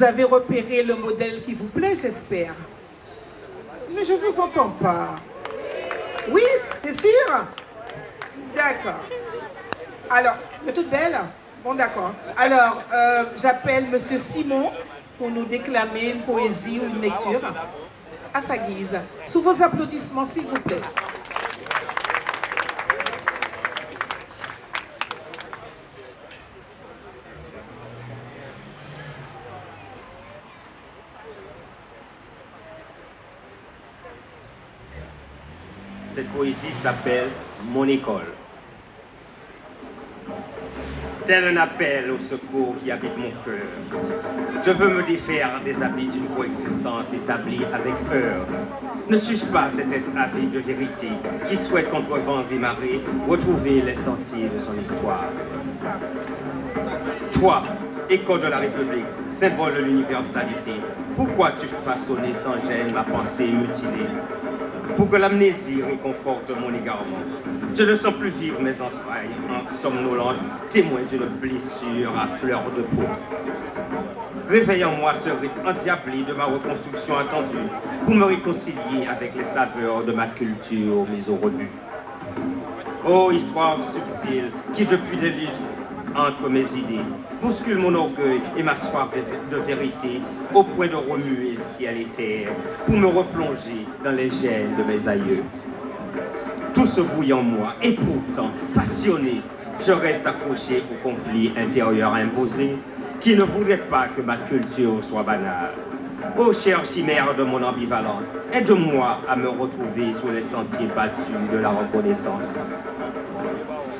Vous avez repéré le modèle qui vous plaît, j'espère. Mais je ne vous entends pas. Oui, c'est sûr? D'accord. Alors, mais toute belle? Bon, d'accord. Alors, j'appelle Monsieur Simon pour nous déclamer une poésie ou une lecture à sa guise. Sous vos applaudissements, s'il vous plaît. Cette poésie s'appelle « Mon école ». Tel un appel au secours qui habite mon cœur. Je veux me défaire des habits d'une coexistence établie avec peur. Ne suis-je pas cet être avide de vérité qui souhaite contre vents et marées retrouver les sentiers de son histoire? Toi, école de la République, symbole de l'universalité, pourquoi tu façonnais sans gêne ma pensée mutilée? Pour que l'amnésie réconforte mon égarement. Je ne sens plus vivre mes entrailles en somnolente, témoin d'une blessure à fleur de peau. Réveille en moi ce rythme endiablé de ma reconstruction attendue pour me réconcilier avec les saveurs de ma culture mise au rebut. Ô histoire subtile qui depuis des lustres entre mes idées, bouscule mon orgueil et ma soif de vérité au point de remuer ciel et terre pour me replonger dans les gènes de mes aïeux. Tout se bouille en moi et pourtant, passionné, je reste accroché au conflit intérieur imposé qui ne voudrait pas que ma culture soit banale. Ô chère chimère de mon ambivalence, aide-moi à me retrouver sur les sentiers battus de la reconnaissance.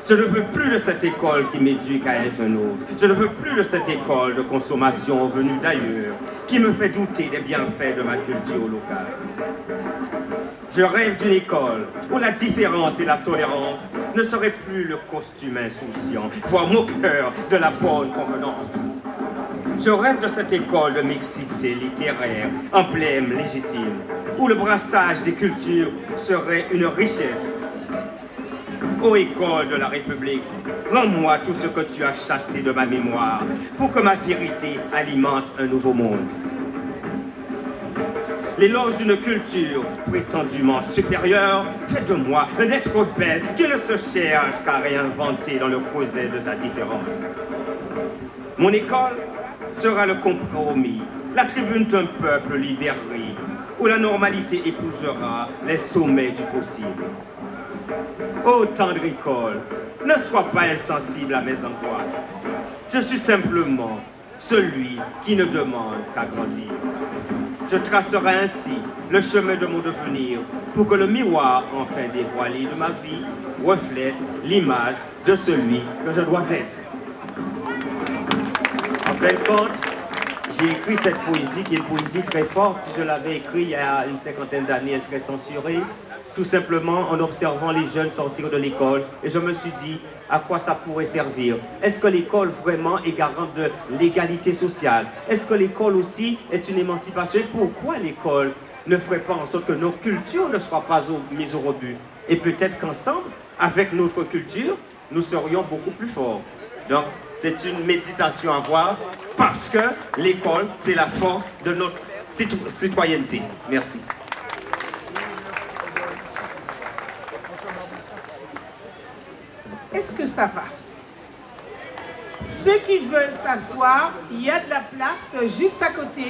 Je ne veux plus de cette école qui m'éduque à être un autre. Je ne veux plus de cette école de consommation venue d'ailleurs, qui me fait douter des bienfaits de ma culture locale. Je rêve d'une école où la différence et la tolérance ne seraient plus le costume insouciant, voire moqueur de la bonne convenance. Je rêve de cette école de mixité littéraire, emblème légitime, où le brassage des cultures serait une richesse. Ô école de la République, rends-moi tout ce que tu as chassé de ma mémoire pour que ma vérité alimente un nouveau monde. L'éloge d'une culture prétendument supérieure fait de moi un être belle qui ne se cherche qu'à réinventer dans le creuset de sa différence. Mon école sera le compromis, la tribune d'un peuple libéré, où la normalité épousera les sommets du possible. Ô tendre école, ne sois pas insensible à mes angoisses. Je suis simplement celui qui ne demande qu'à grandir. Je tracerai ainsi le chemin de mon devenir pour que le miroir enfin dévoilé de ma vie reflète l'image de celui que je dois être. En fin de compte, j'ai écrit cette poésie qui est une poésie très forte. Si je l'avais écrite il y a une cinquantaine d'années, elle serait censurée. Tout simplement en observant les jeunes sortir de l'école. Et je me suis dit, à quoi ça pourrait servir? Est-ce que l'école vraiment est garante de l'égalité sociale? Est-ce que l'école aussi est une émancipation? Et pourquoi l'école ne ferait pas en sorte que nos cultures ne soient pas mises au rebut? Et peut-être qu'ensemble, avec notre culture, nous serions beaucoup plus forts. Donc, c'est une méditation à voir parce que l'école, c'est la force de notre citoyenneté. Merci. Est-ce que ça va? Ceux qui veulent s'asseoir, il y a de la place juste à côté.